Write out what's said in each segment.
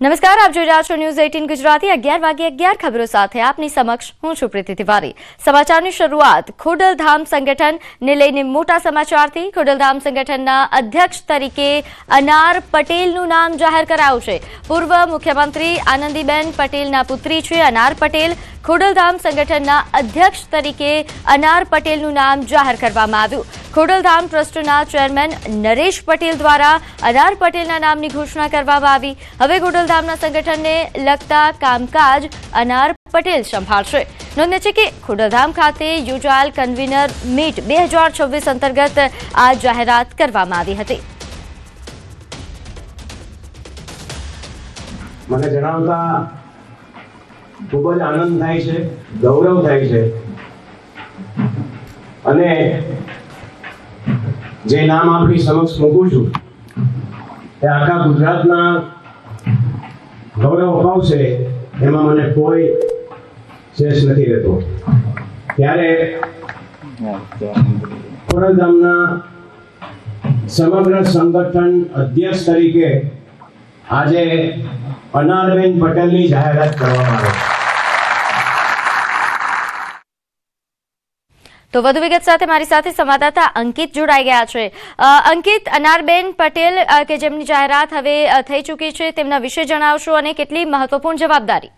નમસ્કાર, આપ જોઈ રહ્યા છો ન્યૂઝ 18 ગુજરાતી 11 વાગે 11 ખબરો સાથે આપની સમક્ષ હું છું પ્રીતિ તિવારી। સમાચારની શરૂઆત ખોડલધામ સંગઠનને લઈને મોટા સમાચારથી। ખોડલધામ સંગઠનના અધ્યક્ષ તરીકે અનાર પટેલનું નામ જાહેર કરાયું છે। પૂર્વ મુખ્યમંત્રી આનંદીબેન પટેલના પુત્રી છે અનાર પટેલ। ખોડલધામ સંગઠનના અધ્યક્ષ તરીકે અનાર પટેલનું નામ જાહેર કરવામાં આવ્યું। ખોડલધામ ટ્રસ્ટના ચેરમેન નરેશ પટેલ દ્વારા અનાર પટેલના નામની ઘોષણા કરવામાં આવી। હવે ખોડલધામના સંગઠનને લગતા કામકાજ અનાર પટેલ સંભાળશે। નોંધનીય છે કે ખોડલધામ ખાતે યોજાયેલ કન્વીનર મીટ 2026 અંતર્ગત આ જાહેરાત કરવામાં આવી હતી। મને જણાવતા ખૂબ જ આનંદ થાય છે, ગૌરવ થાય છે અને જે નામ આપણી સમક્ષ મૂકું છું એ આખા ગુજરાતના ગૌરવ અપાવશે એમાં મને કોઈ શેષ નથી રહેતો। ત્યારે ખોડલધામના સમગ્ર સંગઠન અધ્યક્ષ તરીકે આજે અનારબેન પટેલની જાહેરાત કરવામાં આવી। તો વધુ વિગત સાથે મારી સાથે સંવાદદાતા અંકિત જોડાઈ ગયા છે। અંકિત, અનારબેન પટેલ કે જેમની જાહેરાત હવે થઈ ચૂકી છે તેમના વિશે જણાવશો અને કેટલી મહત્વપૂર્ણ જવાબદારી?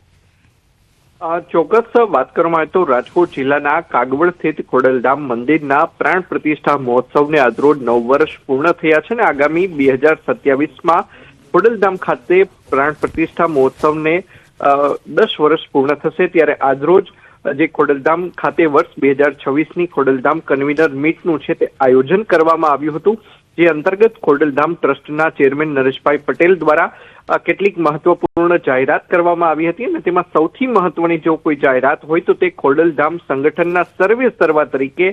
ચોક્કસ વાત કરવામાં આવે તો રાજકોટ જિલ્લાના કાગવડ સ્થિત ખોડલધામ મંદિરના પ્રાણ પ્રતિષ્ઠા મહોત્સવને આજરોજ 9 વર્ષ પૂર્ણ થયા છે અને આગામી 2027માં ખોડલધામ ખાતે પ્રાણ પ્રતિષ્ઠા મહોત્સવને 10 વર્ષ પૂર્ણ થશે। ત્યારે આજરોજ જે ખોડલધામ ખાતે વર્ષ 2026ની ખોડલધામ કન્વીનર મીટનું છે તે આયોજન કરવામાં આવ્યું હતું, જે અંતર્ગત ખોડલધામ ટ્રસ્ટના ચેરમેન નરેશભાઈ પટેલ દ્વારા કેટલીક મહત્વપૂર્ણ જાહેરાત કરવામાં આવી હતી અને તેમાં સૌથી મહત્વની જો કોઈ જાહેરાત હોય તો તે ખોડલધામ સંગઠનના સર્વે સર્વા તરીકે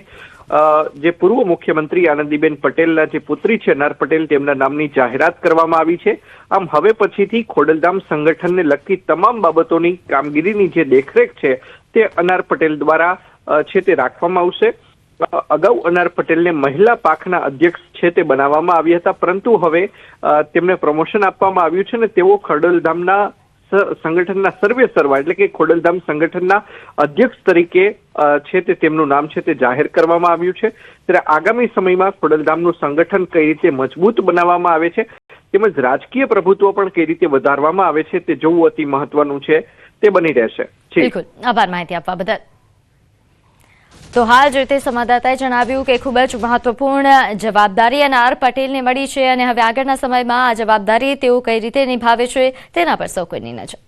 જે પૂર્વ મુખ્યમંત્રી આનંદીબેન પટેલના જે પુત્રી છે અનાર પટેલ તેમના નામની જાહેરાત કરવામાં આવી છે। આમ હવે પછીથી ખોડલધામ સંગઠનને લગતી તમામ બાબતોની કામગીરીની જે દેખરેખ છે તે અનાર પટેલ દ્વારા છે તે રાખવામાં આવશે। અગાઉ અનાર પટેલને મહિલા પાંખના અધ્યક્ષ છે તે બનાવવામાં આવ્યા હતા, પરંતુ હવે તેમને પ્રમોશન આપવામાં આવ્યું છે અને તેઓ ખોડલધામના સંગઠનના સર્વે સર્વા એટલે કે ખોડલધામ સંગઠનના અધ્યક્ષ તરીકે છે તે તેમનું નામ છે તે જાહેર કરવામાં આવ્યું છે। ત્યારે આગામી સમયમાં ખોડલધામનું સંગઠન કઈ રીતે મજબૂત બનાવવામાં આવે છે તેમજ રાજકીય પ્રભુત્વ પણ કઈ રીતે વધારવામાં આવે છે તે જોવું અતિ મહત્વનું છે તે બની રહેશે। બિલકુલ, આભાર માહિતી આપવા બદલ। તો હાલ જે તે સંવાદદાતાએ જણાવ્યું કે ખૂબ જ મહત્વપૂર્ણ જવાબદારી અનાર પટેલને મળી છે અને હવે આગળના સમયમાં આ જવાબદારી તેઓ કઈ રીતે નિભાવે છે તેના પર સૌ કોઈની નજર।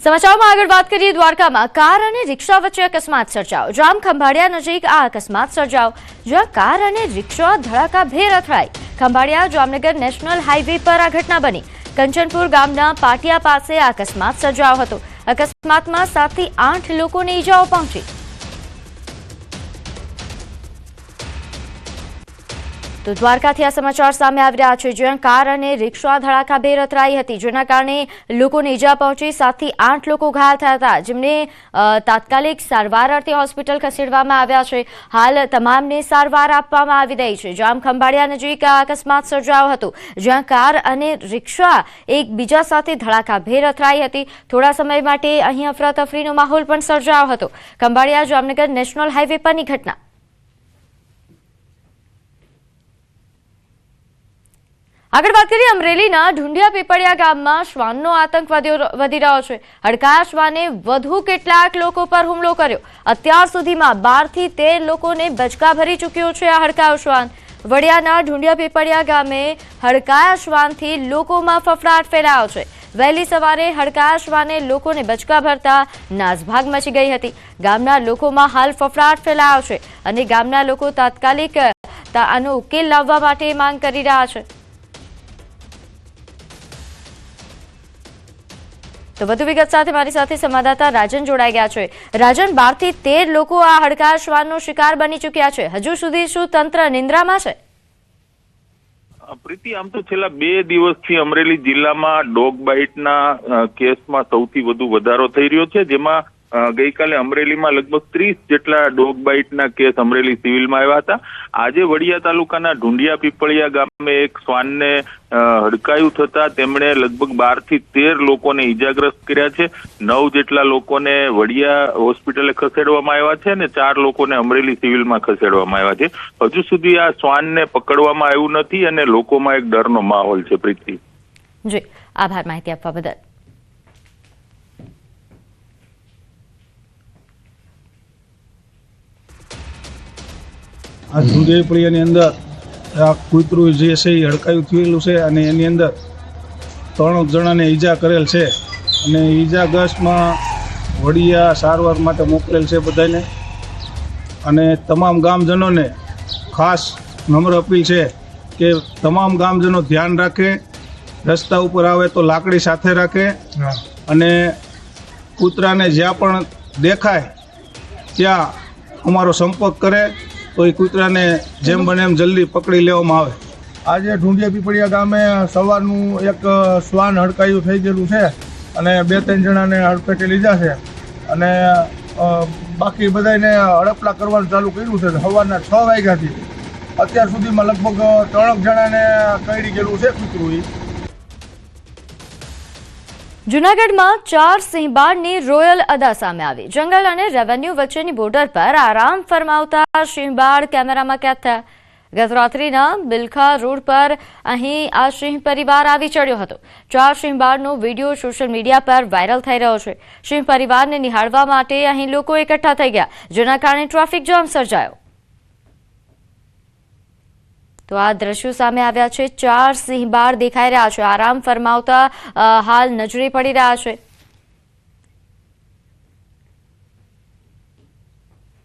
સમાચારમાં આગળ વાત કરીએ। દ્વારકામાં કાર અને રિક્ષા વચ્ચે અકસ્માત સર્જાયો। જામ ખંભાળિયા નજીક આ અકસ્માત સર્જાયો, જ્યાં કાર અને રિક્ષા ધડાકાભેર અથડાઈ। ખંભાળિયા જામનગર નેશનલ હાઈવે પર આ ઘટના બની। કંચનપુર ગામના પાટિયા પાસે આ અકસ્માત સર્જાયો હતો। અકસ્માતમાં 7 થી 8 લોકોને ઈજાઓ પહોંચી। તો દ્વારકાથી આ સમાચાર સામે આવી રહ્યા છે, જ્યાં કાર અને રિક્ષા ધડાકાભેર અથડાઈ હતી, જેના કારણે લોકોને ઈજા પહોંચી। 7 થી 8 લોકો ઘાયલ થયા હતા, જેમને તાત્કાલિક સારવાર અર્થે હોસ્પિટલ ખસેડવામાં આવ્યા છે। હાલ તમામને સારવાર આપવામાં આવી રહી છે। જામ ખંભાળિયા નજીક આ અકસ્માત સર્જાયો હતો, જ્યાં કાર અને રિક્ષા એકબીજા સાથે ધડાકાભેર અથડાઈ હતી। થોડા સમય માટે અહીં અફરાતફરીનો માહોલ પણ સર્જાયો હતો। ખંભાળિયા જામનગર નેશનલ હાઈવે પરની ઘટના। આગળ વાત કરીએ અમરેલીના ઢુંડિયા પીપળિયા ગામમાં શ્વાનનો આતંક વધી રહ્યો છે। હડકાયા શ્વાને વધુ કેટલાક લોકો પર હુમલો કર્યો। અત્યાર સુધીમાં 12 થી 13 લોકોને બચકા ભરી ચૂક્યો છે આ હડકાયો શ્વાન। વડિયાના ઢુંડિયા પીપળિયા ગામે હડકાયા શ્વાનથી લોકોમાં ફફડાટ ફેલાયો છે। વહેલી સવારે હડકાયા શ્વાને લોકોને બચકા ભરતા નાસભાગ મચી ગઈ હતી। ગામના લોકોમાં હાલ ફફડાટ ફેલાયો છે અને ગામના લોકો તાત્કાલિક આનો ઉકેલ લાવવા માટે માંગ કરી રહ્યા છે। તો વધુ વિગત સાથે મારી સાથે સંવાદદાતા રાજન જોડાઈ ગયા છે। રાજન, 12 થી 13 લોકો આ હડકાયા શ્વાનનો શિકાર બની ચૂક્યા છે। હજુ સુધી શું તંત્ર નિંદ્રામાં છે? પ્રીતિ, આમ તો છેલ્લા 2 દિવસથી અમરેલી જિલ્લામાં ડોગ બાઇટના કેસમાં સૌથી વધુ વધારો થઈ રહ્યો છે, જેમાં ગઈકાલે અમરેલીમાં લગભગ 30 જેટલા ડોગ બાઇટના કેસ અમરેલી સિવિલમાં આવ્યા હતા. આજે વડિયા તાલુકાના ઢુંડિયા પીપળિયા ગામે એક શ્વાનને હડકાયું થતા તેમણે લગભગ 12 થી 13 લોકોને ઈજાગ્રસ્ત કર્યા છે. 9 જેટલા લોકોને વડિયા હોસ્પિટલે ખસેડવામાં આવ્યા છે અને 4 લોકોને અમરેલી સિવિલમાં ખસેડવામાં આવ્યા છે. હજુ સુધી આ શ્વાનને પકડવામાં આવ્યું નથી અને લોકોમાં એક ડરનો માહોલ છે. પ્રીતિ જી, આભાર માહિતી આપવા બદલ. આ ઢુંડિયાપળિયાની અંદર આ કૂતરું જે છે એ હડકાયું થયેલું છે અને એની અંદર 3 જણાને ઈજા કરેલ છે અને ઈજાગ્રસ્તમાં વડિયા સારવાર માટે મોકલેલ છે બધાને. અને તમામ ગામજનોને ખાસ નમ્ર અપીલ છે કે તમામ ગામજનો ધ્યાન રાખે, રસ્તા ઉપર આવે તો લાકડી સાથે રાખે અને કૂતરાને જ્યાં પણ દેખાય ત્યાં અમારો સંપર્ક કરે તો એ કૂતરાને જેમ બને એમ જલ્દી પકડી લેવામાં આવે. આજે ઢુંડિયા પીપળિયા ગામે સવારનું એક શ્વાન હડકાયું થઈ ગયેલું છે અને 2-3 જણાને હડફેટે લીધા છે અને બાકી બધાને હડપલા કરવાનું ચાલુ કર્યું છે. સવારના 6 વાગ્યાથી અત્યાર સુધીમાં લગભગ 3 જણાને કરડી ગયેલું છે કૂતરું. જૂનાગઢમાં 4 સિંહબાળની રોયલ અદા સામે આવી. જંગલ અને રેવન્યુ વચ્ચેની બોર્ડર પર આરામ ફરમાવતા સિંહબાળ કેમેરામાં કેદ થયા. ગત રાત્રિના બિલખા રોડ પર અહીં આ સિંહ પરિવાર આવી ચડ્યો હતો. 4 સિંહબાળનો વિડીયો સોશિયલ મીડિયા પર વાયરલ થઈ રહ્યો છે. સિંહ પરિવારને નિહાળવા માટે અહીં લોકો એકઠા થઈ ગયા, જેના કારણે ટ્રાફિક જામ સર્જાયો. તો આ દ્રશ્યો સામે આવ્યા છે. 4 સિંહબાળ દેખાઈ રહ્યા છે, આરામ ફરમાવતા હાલ નજરે પડી રહ્યા છે.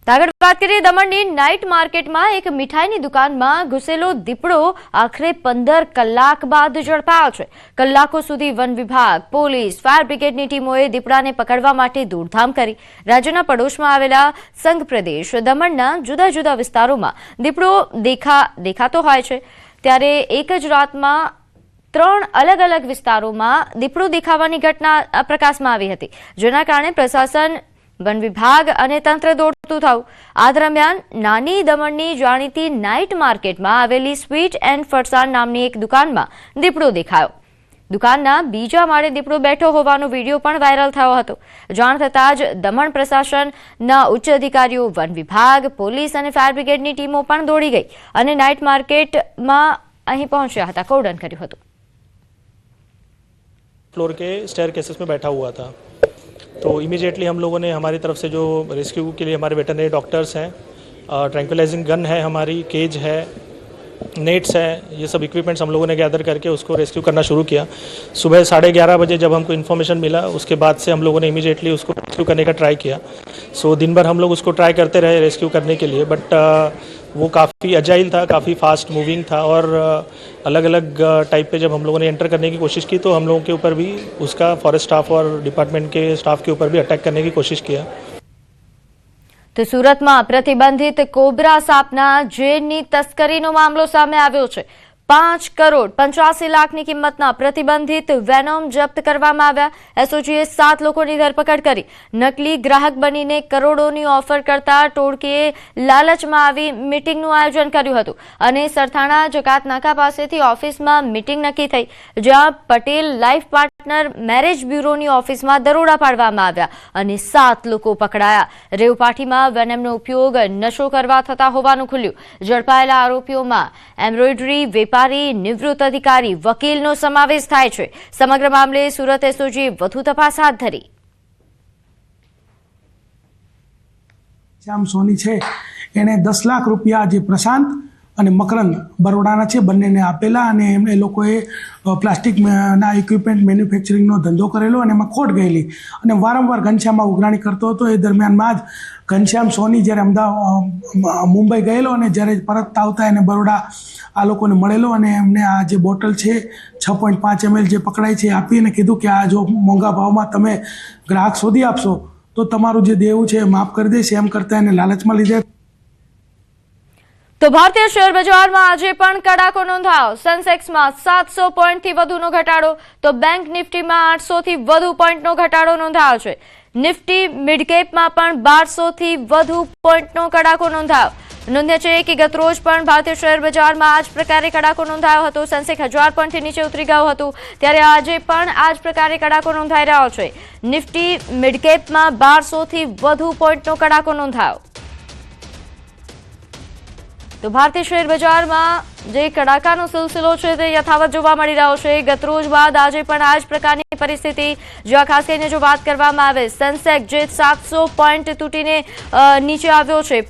આગળ વાત કરીએ દમણની નાઇટ માર્કેટમાં એક મીઠાઈની દુકાનમાં ઘૂસેલો દીપડો આખરે 15 કલાક બાદ ઝડપાયો છે. કલાકો સુધી વન વિભાગ, પોલીસ, ફાયર બ્રિગેડની ટીમોએ દીપડાને પકડવા માટે દોડધામ કરી. રાજ્યના પડોશમાં આવેલા સંઘ પ્રદેશ દમણના જુદા જુદા વિસ્તારોમાં દીપડો દેખાતો હોય છે, ત્યારે એક જ રાતમાં 3 અલગ અલગ વિસ્તારોમાં દીપડો દેખાવાની ઘટના પ્રકાશમાં આવી હતી, જેના કારણે પ્રશાસન, વન વિભાગ અને તંત્ર દોડતું થયું. આ દરમિયાન નાની દમણની જાણીતી નાઇટ માર્કેટમાં આવેલી સ્વીટ એન્ડ ફરસાણ નામની એક દુકાનમાં દીપડો દેખાયો. દુકાનના બીજા માળે દીપડો બેઠો હોવાનો વિડીયો પણ વાયરલ થયો હતો. જાણ થતાં જ દમણ પ્રશાસનના ઉચ્ચ અધિકારીઓ, વન વિભાગ, પોલીસ અને ફાયર બ્રિગેડની ટીમો પણ દોડી ગઈ અને નાઇટ માર્કેટમાં અહીં પહોંચ્યા હતા, કોર્ડન કર્યું હતું. फ्लोर के स्टेयर केसेस में बैठा हुआ था, तो इमीडिएटली हम लोगों ने हमारी तरफ से जो रेस्क्यू के लिए हमारे वेटरनरी डॉक्टर्स हैं, ट्रैंक्विलाइजिंग गन है, हमारी केज है, नेट्स है, ये सब इक्विपमेंट्स हम लोगों ने गैदर करके उसको रेस्क्यू करना शुरू किया. सुबह 11:30 बजे जब हमको इन्फॉर्मेशन मिला, उसके बाद से हम लोगों ने इमीडिएटली उसको रेस्क्यू करने का ट्राई किया. सो दिन भर हम लोग उसको ट्राई करते रहे रेस्क्यू करने के लिए, बट वो काफ़ी अजाइल था, काफ़ी फास्ट मूविंग था और अलग अलग टाइप पे जब हम लोगों ने एंटर करने की कोशिश की तो हम लोगों के ऊपर भी उसका फॉरेस्ट स्टाफ और डिपार्टमेंट के स्टाफ के ऊपर भी अटैक करने की कोशिश किया. તો સુરતમાં પ્રતિબંધિત કોબ્રા સાપના ઝેરની તસ્કરીનો મામલો સામે આવ્યો છે. 5 કરોડ 85 લાખની કિંમતના પ્રતિબંધિત વેનોમ જપ્ત કરવામાં આવ્યા. એસઓજીએ 7 લોકોની ધરપકડ કરી. નકલી ગ્રાહક બનીને કરોડોની ઓફર કરતા ટોળકીએ લાલચમાં આવી મીટિંગનું આયોજન કર્યું હતું અને સરથાણા જકાત નાકા પાસેથી ઓફિસમાં મીટિંગ નક્કી થઈ, જ્યાં પટેલ લાઈફ પાર્ટનર મેરેજ બ્યુરોની ઓફિસમાં દરોડા પાડવામાં આવ્યા અને 7 લોકો પકડાયા. રેવપાઠીમાં વેનમનો ઉપયોગ નશો કરવા થતા હોવાનું ખુલ્યું. ઝડપાયેલા આરોપીઓમાં એમ્બ્રોઇડરી વેપારી, નિવૃત્ત અધિકારી, વકીલનો સમાવેશ થાય છે. સમગ્ર મામલે સુરત એસઓજી વધુ તપાસ હાથ ધરી. શ્યામ સોની છે એણે 10 લાખ રૂપિયા જે પ્રશાંત અને મકરંદ બરોડાના છે બંનેને આપેલા અને એમણે લોકોએ પ્લાસ્ટિકના ઇક્વિપમેન્ટ મેન્યુફેક્ચરિંગનો ધંધો કરેલો અને એમાં ખોટ ગયેલી અને વારંવાર ઘનશ્યામમાં ઉઘરાણી કરતો હતો. એ દરમિયાનમાં જ ઘનશ્યામ સોની જ્યારે મુંબઈ ગયેલો અને જ્યારે પરત આવતા એને બરોડા આ લોકોને મળેલો અને એમને આ જે બોટલ છે 6.5 ml જે પકડાઈ છે આપી અને કીધું કે આ જો મોંઘા ભાવમાં તમે ગ્રાહક શોધી આપશો તો તમારું જે દેવું છે એ માફ કરી દઈશ, એમ કરતા એને લાલચમાં લીધે. તો ભારતીય શેર બજારમાં આજે પણ કડાકો નોંધાયો. સેન્સેક્સમાં 700 પોઈન્ટથી વધુનો ઘટાડો, તો બેંક નિફ્ટીમાં 800થી વધુ પોઈન્ટનો ઘટાડો નોંધાયો છે. નિફ્ટી મિડ કેપમાં પણ 1200થી વધુ પોઈન્ટનો કડાકો નોંધાયો. નોંધ્ય છે કે ગત રોજ પણ ભારતીય શેર બજારમાં આ જ પ્રકારે કડાકો નોંધાયો હતો. સેન્સેક્સ 1000 પોઈન્ટથી નીચે ઉતરી ગયું હતું, ત્યારે આજે પણ આ જ પ્રકારે કડાકો નોંધાઈ રહ્યો છે. નિફ્ટી મિડ કેપમાં 1200થી વધુ પોઈન્ટનો કડાકો નોંધાયો. તો ભારતીય શેર બજારમાં જે કડાકાનો સિલસિલો છે તે યથાવત જોવા મળી રહ્યો છે. ગત રોજ બાદ આજે પણ આ જ પ્રકારની પરિસ્થિતિ, જ્યાં ખાસ કરીને જો વાત કરવામાં આવે, સેન્સેક્સ જે 700 પોઈન્ટ તૂટીને નીચે આવ્યો છે,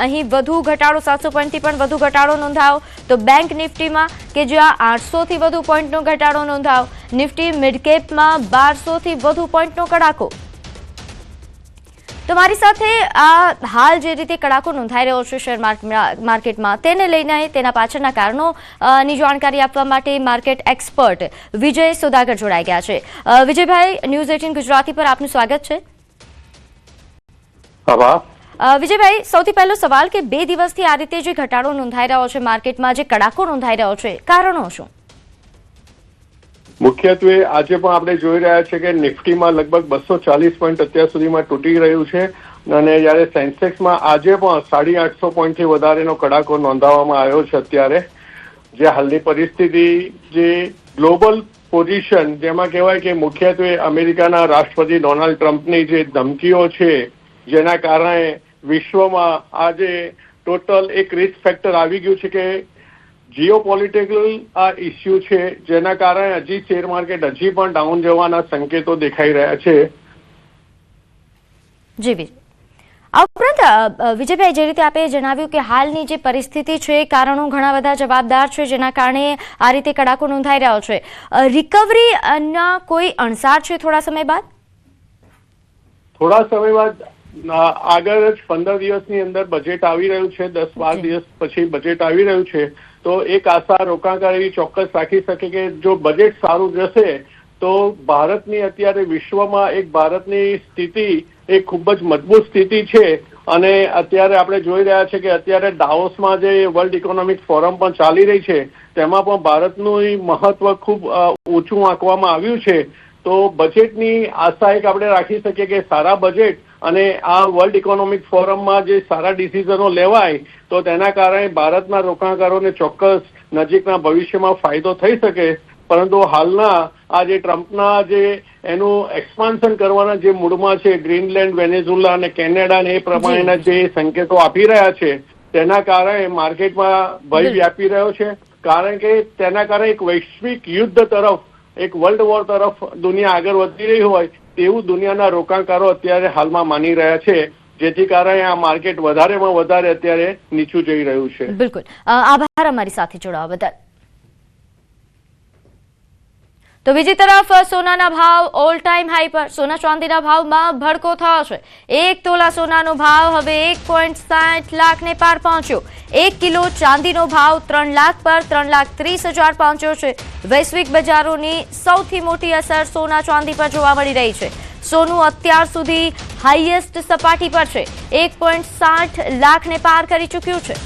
અહીં વધુ ઘટાડો, 700 પોઈન્ટથી પણ વધુ ઘટાડો નોંધાયો. તો બેંક નિફ્ટીમાં કે જ્યાં 800થી વધુ પોઈન્ટનો ઘટાડો નોંધાયો. નિફ્ટી મિડ કેપમાં 1200થી વધુ પોઈન્ટનો કડાકો. તો મારી સાથે આ હાલ જે રીતે કડાકો નોંધાઈ રહ્યો છે શેર માર્કેટમાં, તેને લઈને તેના પાછળના કારણોની જાણકારી આપવા માટે માર્કેટ એક્સપર્ટ વિજય સોદાગર જોડાઈ ગયા છે. વિજયભાઈ, ન્યૂઝ 18 ગુજરાતી પર આપનું સ્વાગત છે. વિજયભાઈ, સૌથી પહેલો સવાલ કે 2 દિવસથી આ રીતે જે ઘટાડો નોંધાઈ રહ્યો છે માર્કેટમાં, જે કડાકો નોંધાઈ રહ્યો છે, કારણો શું? મુખ્યત્વે આજે પણ આપણે જોઈ રહ્યા છે કે નિફ્ટીમાં લગભગ 240 પોઈન્ટ અત્યાર સુધીમાં તૂટી રહ્યું છે, અને જ્યારે સેન્સેક્સમાં આજે પણ 850 પોઈન્ટથી વધારેનો કડાકો નોંધાવવામાં આવ્યો છે. અત્યારે જે હાલની પરિસ્થિતિ, જે ગ્લોબલ પોઝિશન, જેમાં કહેવાય કે મુખ્યત્વે અમેરિકાના રાષ્ટ્રપતિ ડોનાલ્ડ ટ્રમ્પની જે ધમકીઓ છે, જેના કારણે વિશ્વમાં આજે ટોટલ એક રિસ્ક ફેક્ટર આવી ગયું છે કે જીઓપોલિટિકલ આ ઇસ્યુ છે, જેના કારણે હજી શેર માર્કેટ હજી પણ ડાઉન જવાના સંકેતો દેખાઈ રહ્યા છે. જી વિજય, આ ઉપરાંત વિજયભાઈ, જે રીતે આપે જણાવ્યું કે હાલની જે પરિસ્થિતિ છે, કારણો ઘણા બધા જવાબદાર છે, જેના કારણે આ રીતે કડાકો નોંધાઈ રહ્યો છે. રિકવરીના કોઈ અણસાર છે થોડા સમય બાદ? થોડા સમય બાદ આગળ જ 15 દિવસની અંદર બજેટ આવી રહ્યું છે, 10-12 દિવસ પછી બજેટ આવી રહ્યું છે. તો એક આશા રોકાણકાર એવી ચોક્કસ રાખી શકે કે જો બજેટ સારું જશે તો ભારતની અત્યારે વિશ્વમાં એક ભારતની સ્થિતિ એ ખૂબ જ મજબૂત સ્થિતિ છે. અને અત્યારે આપણે જોઈ રહ્યા છે કે અત્યારે ડાવોસમાં જે વર્લ્ડ ઇકોનોમિક ફોરમ પણ ચાલી રહી છે, તેમાં પણ ભારતનું મહત્વ ખૂબ ઊંચું આંકવામાં આવ્યું છે. તો બજેટની આશા એક આપણે રાખી શકીએ કે સારા બજેટ અને આ વર્લ્ડ ઇકોનોમિક ફોરમમાં જે સારા ડિસિઝનો લેવાય તો તેના કારણે ભારતના રોકાણકારોને ચોક્કસ નજીકના ભવિષ્યમાં ફાયદો થઈ શકે. પરંતુ હાલના આ જે ટ્રમ્પના જે એનું એક્સપાન્શન કરવાના જે મૂડમાં છે, ગ્રીનલેન્ડ, વેનેઝુલા અને કેનેડા ને એ પ્રમાણેના જે સંકેતો આપી રહ્યા છે, તેના કારણે માર્કેટમાં ભય વ્યાપી રહ્યો છે. કારણ કે તેના કારણે એક વૈશ્વિક યુદ્ધ તરફ, એક વર્લ્ડ વોર તરફ દુનિયા આગળ વધી રહી હોય તેવું દુનિયાના રોકાણકારો અત્યારે હાલમાં માની રહ્યા છે, જેથી કારણે આ માર્કેટ વધારેમાં વધારે અત્યારે નીચું જઈ રહ્યું છે. બિલકુલ, આભાર અમારી સાથે જોડાવા બદલ. તો બીજી તરફ સોનાના ભાવ ઓલ ટાઈમ હાઈ પર. સોના ચાંદીના ભાવમાં ભડકો થયો છે. 1 તોલા સોનાનો ભાવ હવે 1.60 લાખને પાર પહોંચ્યો. 1 કિલો ચાંદીનો ભાવ 3 લાખ પર 3,30,000 પહોંચ્યો છે. વૈશ્વિક બજારોની સૌથી મોટી અસર સોના ચાંદી પર જોવા મળી રહી છે. સોનું અત્યાર સુધી હાઈએસ્ટ સપાટી પર છે, 1.60 લાખને પાર કરી ચૂક્યું છે.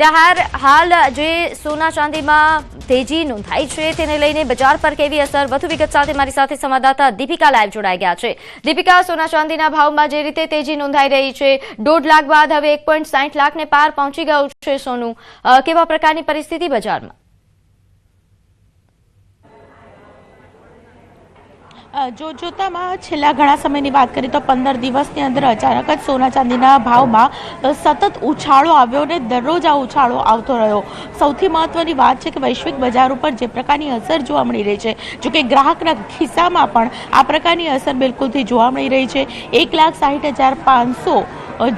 ત્યારે હાલ જે સોના ચાંદીમાં તેજી નોંધાઈ છે તેને લઈને બજાર પર કેવી અસર, વધુ વિગત સાથે મારી સાથે સંવાદદાતા દીપિકા લાઈવ જોડાઈ ગયા છે. દીપિકા, સોના ચાંદીના ભાવમાં જે રીતે તેજી નોંધાઈ રહી છે, 1.5 લાખ બાદ હવે 1.60 લાખને પાર પહોંચી ગયું છે સોનું, કેવા પ્રકારની પરિસ્થિતિ બજારમાં? જોતામાં છેલ્લા ઘણા સમયની વાત કરીએ તો 15 દિવસની અંદર અચાનક જ સોના ચાંદીના ભાવમાં સતત ઉછાળો આવ્યો અને દરરોજ આ ઉછાળો આવતો રહ્યો. સૌથી મહત્વની વાત છે કે વૈશ્વિક બજાર ઉપર જે પ્રકારની અસર જોવા મળી રહી છે, જો કે ગ્રાહકના ખિસ્સામાં પણ આ પ્રકારની અસર બિલકુલથી જોવા મળી રહી છે. 1,60,500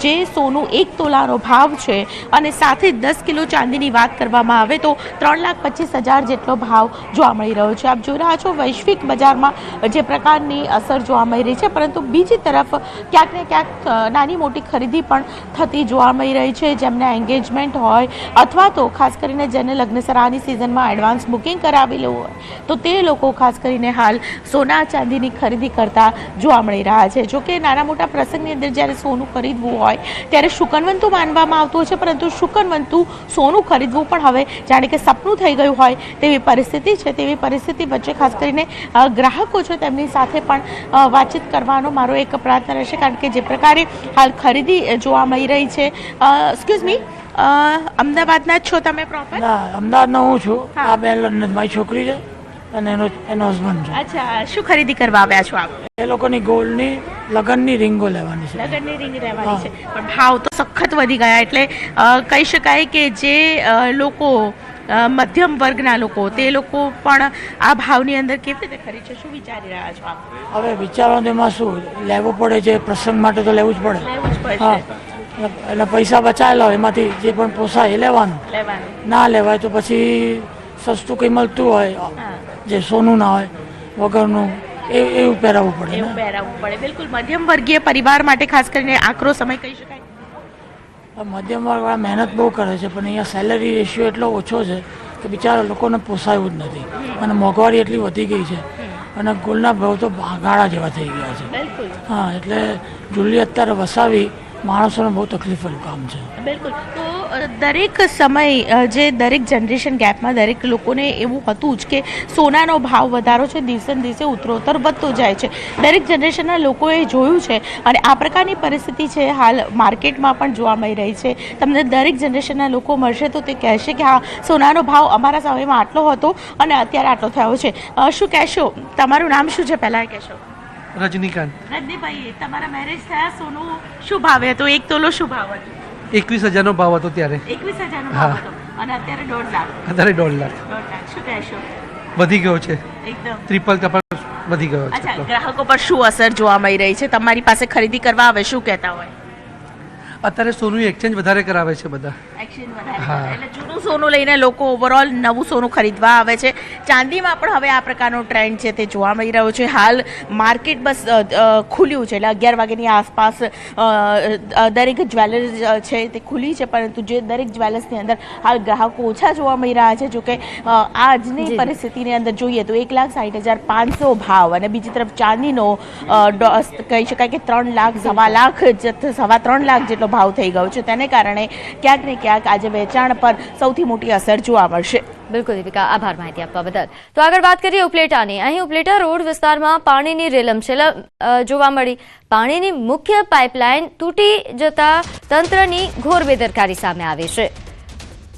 જે સોનું 1 તોલાનો ભાવ છે અને સાથે 10 કિલો ચાંદીની વાત કરવામાં આવે તો 3,25,000 જેટલો ભાવ જોવા મળી રહ્યો છે. આપ જોઈ રહ્યા છો વૈશ્વિક બજારમાં જે પ્રકારની અસર જોવા મળી રહી છે, પરંતુ બીજી તરફ ક્યાંક ને ક્યાંક નાની મોટી ખરીદી પણ થતી જોવા મળી રહી છે. જેમને એન્ગેજમેન્ટ હોય અથવા તો ખાસ કરીને જેને લગ્નસરાની સિઝનમાં એડવાન્સ બુકિંગ કરાવેલું હોય તો તે લોકો ખાસ કરીને હાલ સોના ચાંદીની ખરીદી કરતા જોવા મળી રહ્યા છે. જોકે નાના મોટા પ્રસંગની અંદર જ્યારે સોનું ખરીદવું ખરીદવું હોય ત્યારે શુકનવંતુ માનવામાં આવતું હોય છે, પરંતુ શુકનવંતુ સોનું ખરીદવું પણ હવે જાણે કે સપનું થઈ ગયું હોય તેવી પરિસ્થિતિ છે. તેવી પરિસ્થિતિ વચ્ચે ખાસ કરીને ગ્રાહકો છે તેમની સાથે પણ વાતચીત કરવાનો મારો એક પ્રયત્ન રહેશે, કારણ કે જે પ્રકારે હાલ ખરીદી જોવા મળી રહી છે. એક્સક્યુઝ મી, અમદાવાદના જ છો તમે પ્રોપર? ના, અમદાવાદનો હું છું. આ બેન મારી છોકરી છે અને એનો હસબન્ડ છે. અચ્છા, શું ખરીદી કરવા આવ્યા છો આપ? એ લોકોની ગોલ્ડની લગ્નની રીંગો લેવાની છે. લગ્નની રીંગ લેવાની છે, પણ ભાવ તો સખત વધી ગયા, એટલે કહી શકાય કે જે લોકો મધ્યમ વર્ગના લોકો તે લોકો પણ આ ભાવની અંદર કેવી રીતે ખરીદ છે? શું વિચારી રહ્યા છો આપ? હવે વિચારવાનું એમાં શું લેવું પડે છે, પ્રસંગ માટે તો લેવું જ પડે. લેવું જ પડશે. હા, એટલે પૈસા બચાવેલા હોય એમાંથી જે પણ પોસાય એ લેવાનું. ના લેવાય તો પછી સસ્તું કંઈ મળતું હોય જે સોનું ના હોય વગરનું એવું પહેરાવવું પડે. એવું પહેરાવવું પડે. બિલકુલ, મધ્યમ વર્ગીય પરિવાર માટે ખાસ કરીને આકરો સમય કહી શકાય. મધ્યમ વર્ગવાળા મહેનત બહુ કરે છે, પણ અહીંયા સેલરી રેશિયો એટલો ઓછો છે કે બિચારા લોકોને પોસાયું જ નથી, અને મોંઘવારી એટલી વધી ગઈ છે, અને ગોલ્ડના ભાવ તો ગાળા જેવા થઈ ગયા છે. હા, એટલે જુલ્લી અત્યારે વસાવી માણસોને બહુ તકલીફવાળું કામ છે. બિલકુલ. તો દરેક સમય જે દરેક જનરેશન ગેપમાં દરેક લોકોને એવું હતું જ કે સોનાનો ભાવ વધારો છે દિવસે ને દિવસે ઉત્તરોત્તર વધતો જાય છે. દરેક જનરેશનના લોકોએ જોયું છે, અને આ પ્રકારની પરિસ્થિતિ છે હાલ માર્કેટમાં પણ જોવા મળી રહી છે. તમને દરેક જનરેશનના લોકો મળશે તો તે કહેશે કે હા, સોનાનો ભાવ અમારા સમયમાં આટલો હતો અને અત્યારે આટલો થયો છે. શું કહેશો? તમારું નામ શું છે પહેલાં એ કહેશો? રજનીકાંત. રજનીભાઈ, તમારા મેરેજ થયા, સોનું શું ભાવે હતો? 1 તોલો શું ભાવ હતો? 21,000નો ભાવ હતો ત્યારે. 21,000નો ભાવ હતો, અને અત્યારે 1.5 લાખ. અત્યારે 1.5 લાખ. 1.5 લાખ. શું કહેશો? વધી ગયો છે એકદમ. ટ્રિપલ વધી ગયો છે. અચ્છા, ગ્રાહકો પર શું અસર જોવા મળી રહી છે? તમારી પાસે ખરીદી કરવા આવે શું કહેતા હોય? અત્યારે સોનું એક્સચેન્જ વધારે કરાવે છે બધા. એક્સચેન્જ વધારે, એટલે જૂનું સોનું લઈને લોકો ઓવરઓલ નવું સોનું ખરીદવા આવે છે. ચાંદીમાં પણ હવે આ પ્રકારનો ટ્રેન્ડ છે તે જોવા મળી રહ્યો છે. હાલ માર્કેટ બસ ખુલ્યું છે, એટલે 11 વાગ્યાની આસપાસ દરેક જ્વેલર્સ છે તે ખુલી છે, પરંતુ જે દરેક જ્વેલર્સની અંદર હાલ ગ્રાહકો ઓછા જોવા મળી રહ્યા છે. જોકે આજની પરિસ્થિતિની અંદર જોઈએ તો 1,60,500 ભાવ, અને બીજી તરફ ચાંદીનો કહી શકાય કે 3 લાખ, 3.25 લાખ, 3.25 લાખ જેટલો ભાવ થઈ ગયો છે. તેને કારણે ક્યાંક ને ક્યાંક આજે વેચાણ પર સૌથી મોટી અસર જોવા મળશે. બિલકુલ દીપિકા, આભાર માહિતી આપવા બદલ. તો આગળ વાત કરીએ ઉપલેટાની. અહીં ઉપલેટા રોડ વિસ્તારમાં પાણીની રેલમછેલ જોવા મળી. પાણીની મુખ્ય પાઇપલાઇન તૂટી જતા તંત્રની ઘોર બેદરકારી સામે આવી છે.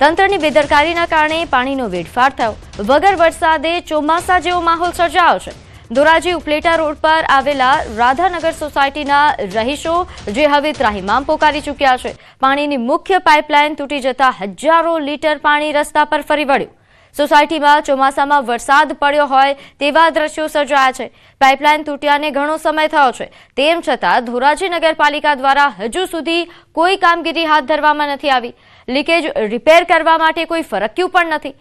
તંત્રની બેદરકારીના કારણે પાણીનો વેડફાટ થયો. વગર વરસાદે ચોમાસા જેવો માહોલ સર્જાયો છે. ધોરાજી ઉપલેટા રોડ પર આવેલા રાધાનગર સોસાયટીના રહીશો જે હવે ત્રાહિમામ પોકારી ચૂક્યા છે. પાણીની મુખ્ય પાઇપલાઇન તૂટી જતા હજારો લીટર પાણી રસ્તા પર ફરી વળ્યું. સોસાયટીમાં ચોમાસામાં વરસાદ પડ્યો હોય તેવા દ્રશ્યો સર્જાયા છે. પાઇપલાઇન તૂટ્યાને ઘણો સમય થયો છે, તેમ છતાં ધોરાજી નગરપાલિકા દ્વારા હજુ સુધી કોઈ કામગીરી હાથ ધરવામાં નથી આવી. લીકેજ રિપેર કરવા માટે કોઈ ફરક્યું પણ નથી.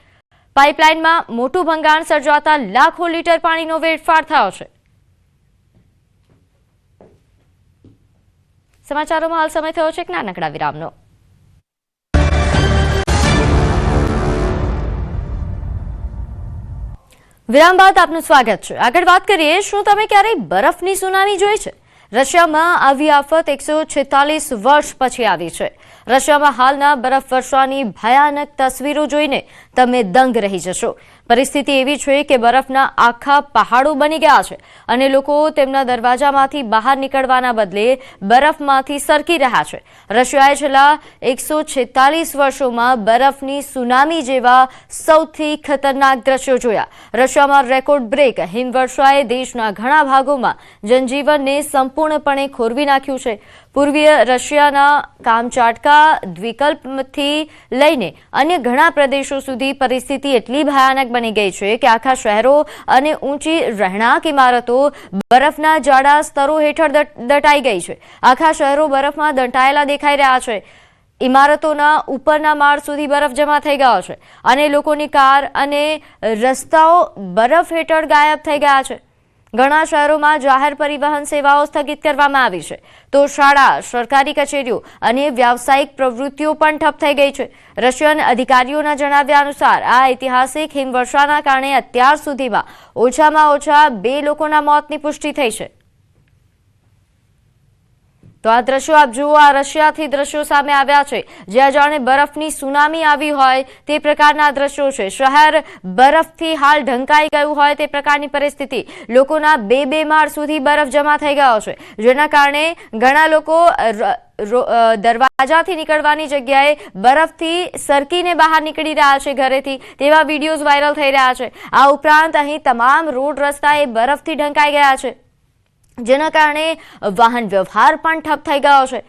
પાઇપલાઇનમાં મોટું ભંગાણ સર્જાતા લાખો લીટર પાણીનો વેડફાટ થયો છે. સમાચારોમાં હાલ સમય થયો છે એક નાનકડા વિરામનો. વિરામ બાદ આપનું સ્વાગત છે. આગળ વાત કરીએ, શું તમે ક્યારેય બરફની સુનામી જોઈ છે? રશિયામાં આવી આફત 146 વર્ષ પછી આવી છે. રશિયામાં હાલના બરફ વર્ષાની ભયાનક તસવીરો જોઈને તમે દંગ રહી જશો. પરિસ્થિતિ એવી છે કે બરફના આખા પહાડો બની ગયા છે, અને લોકો તેમના દરવાજામાંથી બહાર નીકળવાના બદલે બરફમાંથી સરકી રહ્યા છે. રશિયાએ છેલ્લા 146 વર્ષોમાં બરફની સુનામી જેવા સૌથી ખતરનાક દ્રશ્યો જોયા. રશિયામાં રેકોર્ડ બ્રેક હિમવર્ષાએ દેશના ઘણા ભાગોમાં જનજીવનને સંપૂર્ણપણે ખોરવી નાખ્યું છે. પૂર્વીય રશિયાના કામચાટકા દ્વીપકલ્પથી લઈને અન્ય ઘણા પ્રદેશો સુધી પરિસ્થિતિ એટલી ભયાનક બની ગઈ છે કે આખા શહેરો અને ઊંચી રહેણાંક ઇમારતો બરફના જાડા સ્તરો હેઠળ દટાઈ ગઈ છે. આખા શહેરો બરફમાં દટાયેલા દેખાઈ રહ્યા છે. ઇમારતોના ઉપરના માળ સુધી બરફ જમા થઈ ગયો છે, અને લોકોની કાર અને રસ્તાઓ બરફ હેઠળ ગાયબ થઈ ગયા છે. ઘણા શહેરોમાં જાહેર પરિવહન સેવાઓ સ્થગિત કરવામાં આવી છે, તો શાળા, સરકારી કચેરીઓ અને વ્યાવસાયિક પ્રવૃત્તિઓ પણ ઠપ થઈ ગઈ છે. રશિયન અધિકારીઓના જણાવ્યા અનુસાર આ ઐતિહાસિક હિમવર્ષાના કારણે અત્યાર સુધીમાં ઓછામાં ઓછા 2 લોકોના મોતની પુષ્ટિ થઈ છે. તો આ દ્રશ્યો આપ જુઓ, આ રશિયાથી દ્રશ્યો સામે આવ્યા છે, જ્યાં જાણે બરફની સુનામી આવી હોય તે પ્રકારના દ્રશ્યો છે। શહેર બરફથી હાલ ઢંકાઈ ગયું હોય તે પ્રકારની પરિસ્થિતિ, લોકોના બે માળ સુધી બરફ જમા થઈ ગયો છે, જેના કારણે ઘણા લોકો દરવાજાથી નીકળવાની જગ્યાએ બરફથી સરકીને બહાર નીકળી રહ્યા છે ઘરેથી, તેવા વિડીયોઝ વાયરલ થઈ રહ્યા છે। આ ઉપરાંત અહીં તમામ રોડ રસ્તા એ બરફથી ઢંકાઈ ગયા છે, જેના કારણે વાહન વ્યવહાર પણ ઠપ થઈ ગયો છે।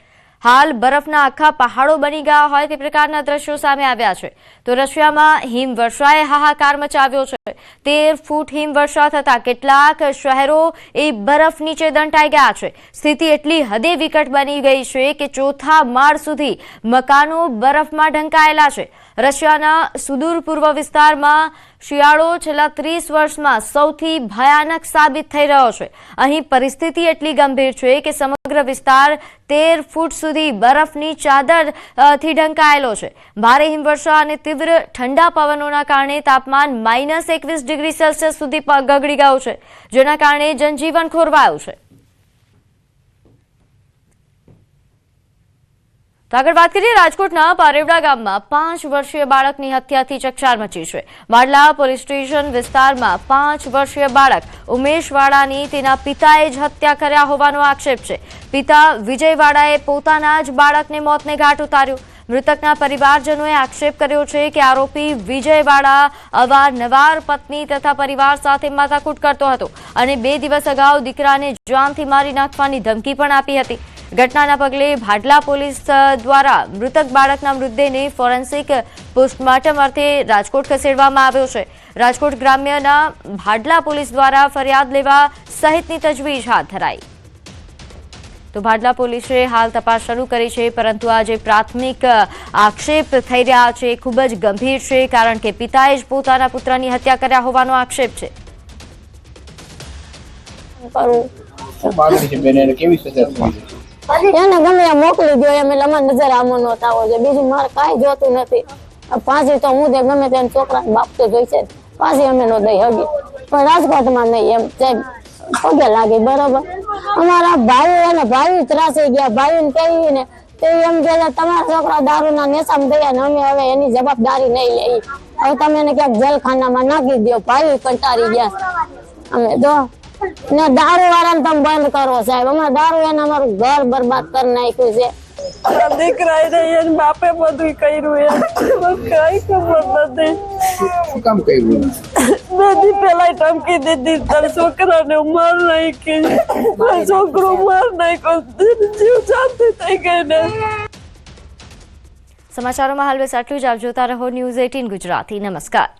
હાલ બરફના આખા પહાડો બની ગયા હોય તે પ્રકારના દ્રશ્યો સામે આવ્યા છે। તો રશિયામાં હિમવર્ષાએ હાહાકાર મચાવ્યો છે। 13 ફૂટ હિમવર્ષા થતા કેટલાક શહેરો એ બરફ નીચે દંટાઈ ગયા છે। સ્થિતિ એટલી હદે વિકટ બની ગઈ છે કે ચોથા માળ સુધી મકાનો બરફમાં ઢંકાયેલા છે। રશિયાના સુદૂર પૂર્વ વિસ્તારમાં શિયાળો છેલ્લા 30 વર્ષમાં સૌથી ભયાનક સાબિત થઈ રહ્યો છે। અહીં પરિસ્થિતિ એટલી ગંભીર છે કે સમગ્ર વિસ્તાર 13 ફૂટ સુધી બરફની ચાદરથી ઢંકાયેલો છે। ભારે હિમવર્ષા અને તીવ્ર ઠંડા પવનોના કારણે તાપમાન -21 ડિગ્રી સેલ્સિયસ સુધી ગગડી ગયું છે, જેના કારણે જનજીવન ખોરવાયું છે। તો આગળ વાત કરીએ, રાજકોટના પારેવડા ગામમાં 5 વર્ષીય બાળકની હત્યાથી ચકચાર મચી છે। માડલા પોલીસ સ્ટેશન વિસ્તારમાં 5 વર્ષીય બાળક ઉમેશ વાડાની તેના પિતાએ જ હત્યા કર્યા હોવાનો આક્ષેપ છે। પિતા વિજય વાડાએ પોતાના જ બાળકને મોતને ઘાટ ઉતાર્યો। મૃતકના પરિવારજનોએ આક્ષેપ કર્યો છે કે આરોપી વિજય વાડા અવારનવાર પત્ની તથા પરિવાર સાથે માથાકૂટ કરતો હતો અને 2 દિવસ અગાઉ દીકરાને જાનથી મારી નાખવાની ધમકી પણ આપી હતી। ઘટનાના પગલે ભાડલા પોલીસ દ્વારા મૃતક બાળકના મૃતદેહને ફોરેન્સિક પોસ્ટમોર્ટમ અર્થે રાજકોટ ખસેડવામાં આવ્યો છે। રાજકોટ ગ્રામ્યના ભાડલા પોલીસ દ્વારા ફરિયાદ લેવા સહિતની તજવીજ હાથ ધરાઈ। તો ભાડલા પોલીસે હાલ તપાસ શરૂ કરી છે, પરંતુ આ જે પ્રાથમિક આક્ષેપ થઈ રહ્યા છે ખૂબ જ ગંભીર છે, કારણ કે પિતાએ જ પોતાના પુત્રની હત્યા કર્યા હોવાનો આક્ષેપ છે। એને ગમે મોકલી દો એમ, એટલે અમારે નજર આમો નો થાવો છે, બીજું મારે કાંઈ જોતું નથી। પાછી તો હું ગમે તેને છોકરા બાપ તો જોઈશે, પાછી અમે નો દઈ હગી, પણ રાજકોટમાં નહીં એમ સાહેબ પગે લાગી બરોબર। અમારા ભાઈ અને ભાઈ ત્રાસી ગયા, ભાઈ ને કહીને તે એમ કે તમારા છોકરા દારૂના નશામાં ગયા ને અમે હવે એની જવાબદારી નહીં લઈ, હવે તમે એને ક્યાંક જેલખાનામાં નાખી દો। ભાઈ કંટાળી ગયા અમે તો ને દારૂ વાળાને તમે બંધ કરો સાહેબ, અમારે દારૂ એને અમારું ઘર બરબાદ કરી નાખ્યું છે। દીકરા એને બાપે બધું કર્યું, કઈ ખબર નથી શું કામ કર્યું। બધી પેલા ધમકી દીધી તારા છોકરાને માર નાખી, છોકરો માર નાખ્યો, જીવ શાંતિ થઈ ગઈ ને। સમાચારોમાં હાલ બસ આટલું જ। આપ જોતા રહો ન્યૂઝ 18 ગુજરાતી। નમસ્કાર।